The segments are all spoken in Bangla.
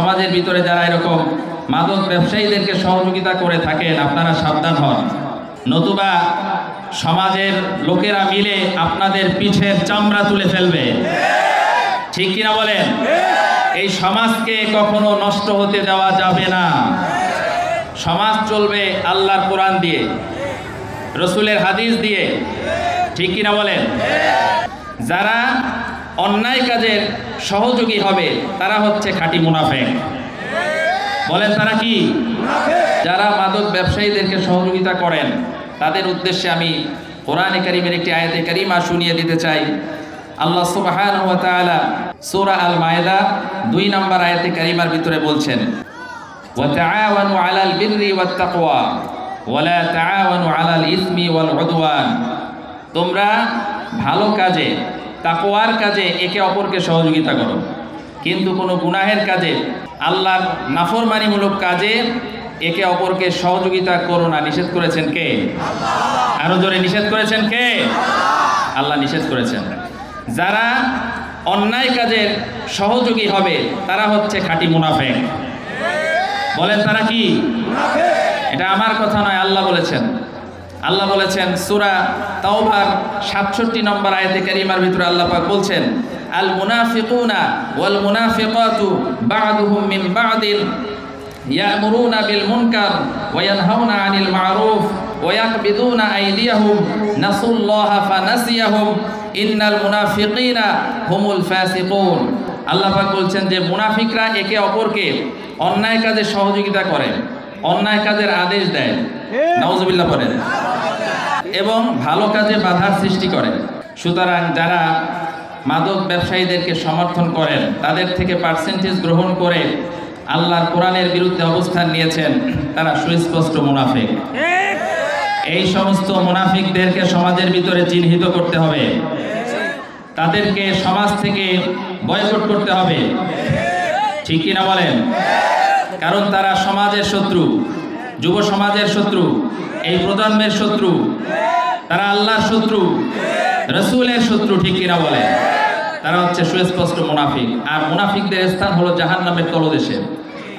সমাজের ভিতরে যারা এরকম মাদক ব্যবসায়ীদেরকে সহযোগিতা করে থাকেন আপনারা সাবধান হন, নতুবা সমাজের লোকেরা মিলে আপনাদের পিঠের চামড়া তুলে ফেলবে। ঠিক কিনা বলেন? এই সমাজকে কখনো নষ্ট হতে দেওয়া যাবে না। সমাজ চলবে আল্লাহর কোরআন দিয়ে, রসুলের হাদিস দিয়ে। ঠিক কিনা বলেন? যারা অন্যায় কাজের সহযোগী হবে তারা হচ্ছে খাঁটি মুনাফিক। বলেন তারা কি? যারা মাদক ব্যবসায়ীদেরকে সহযোগিতা করেন তাদের উদ্দেশ্যে আমি কোরআনে কারীমের একটি আয়াতে কারীমা শুনিয়ে দিতে চাই। আল্লাহ সুবহানাহু ওয়া তাআলা সূরা আল মায়েদা 2 নম্বর আয়াতে কারীমার ভিতরে বলছেন, ওয়া তাআওয়ানু আলাল বিররি ওয়াত তাকওয়া ওয়া লা তাআওয়ানু আলাল ইসমি ওয়াল উদওয়ান। তোমরা ভালো কাজে, তাকওয়ার কাজে একে অপরকে সহযোগিতা করো, কিন্তু কোনো গুনাহের কাজে, আল্লাহর নাফরমানিমূলক কাজে একে অপরকে সহযোগিতা করো না। নিষেধ করেছেন কে? আরো জোরে নিষেধ করেছেন কে? আল্লাহ নিষেধ করেছেন। যারা অন্যায় কাজের সহযোগী হবে তারা হচ্ছে খাঁটি মুনাফিক। বলেন তারা কি? এটা আমার কথা নয়, আল্লাহ বলেছেন। আল্লাহ বলেছেন সূরা তাওবার 67 নম্বর আয়াতে কারীমার ভিতরে আল্লাহ পাক বলছেন, আল মুনাফিকুনা ওয়াল মুনাফিকাতু বা'দুহুম মিন বা'দিন ইয়া'মুরুনা বিল মুনকার ওয়া ইয়ানহাউনা আনিল মা'রুফ ওয়া ইয়াকবিদুনা আইদিয়াহুম নাসুল্লাহা ফানাসিয়াহুম ইন্নাল মুনাফিকিনা হুমুল ফাসিকুন। আল্লাহ পাক বলছেন যে মুনাফিকরা একে অপরকে অন্যায় কাজে সহযোগিতা করে, অন্যায় কাজের আদেশ দেয়, নাউজুবিল্লাহ বলেন, এবং ভালো কাজে বাধার সৃষ্টি করে। সুতরাং যারা মাদক ব্যবসায়ীদেরকে সমর্থন করেন তাদের থেকে পার্সেন্টেজ গ্রহণ করে আল্লাহর কোরআনের বিরুদ্ধে অবস্থান নিয়েছেন, তারা সুস্পষ্ট মুনাফিক। এই সমস্ত মুনাফিকদেরকে সমাজের ভিতরে চিহ্নিত করতে হবে, তাদেরকে সমাজ থেকে বয়কট করতে হবে। ঠিক কিনা বলেন? কারণ তারা সমাজের শত্রু, যুব সমাজের শত্রু, এই প্রজন্মের শত্রু, তারা আল্লাহর শত্রু, রসুলের শত্রু। ঠিক কিনা বলে? তারা হচ্ছে সুস্পষ্ট মুনাফিক। আর মুনাফিকদের স্থান হলো জাহান্নামের তলদেশে।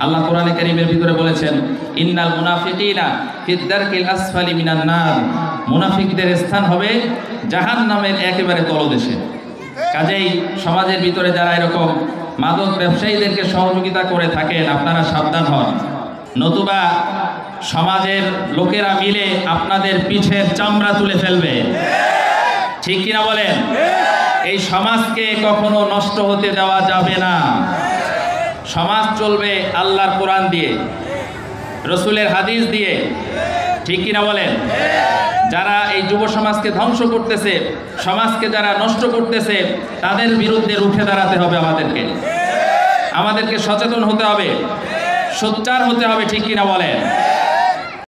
আল্লাহ কোরআনে কারীমের ভিতরে বলেছেন, ইন্নাল মুনাফিকিনা ফিদ দারকিল আসফালি মিনান নার। মুনাফিকদের স্থান হবে জাহান্নামের একেবারে তলদেশে। কাজেই সমাজের ভিতরে যারা এরকম মাদক ব্যবসায়ীদেরকে সহযোগিতা করে থাকেন আপনারা সাবধান হন, নতুবা সমাজের লোকেরা মিলে আপনাদের পিঠের চামড়া তুলে ফেলবে। ঠিক কিনা বলেন? এই সমাজকে কখনো নষ্ট হতে দেওয়া যাবে না। সমাজ চলবে আল্লাহর কোরআন দিয়ে, রসুলের হাদিস দিয়ে। ঠিক কিনা বলেন? যারা এই যুব সমাজকে ধ্বংস করতেছে, সমাজকে যারা নষ্ট করতেছে, তাদের বিরুদ্ধে রুখে দাঁড়াতে হবে। আমাদেরকে সচেতন হতে হবে, সোচ্চার হতে হবে। ঠিক কিনা বলেন?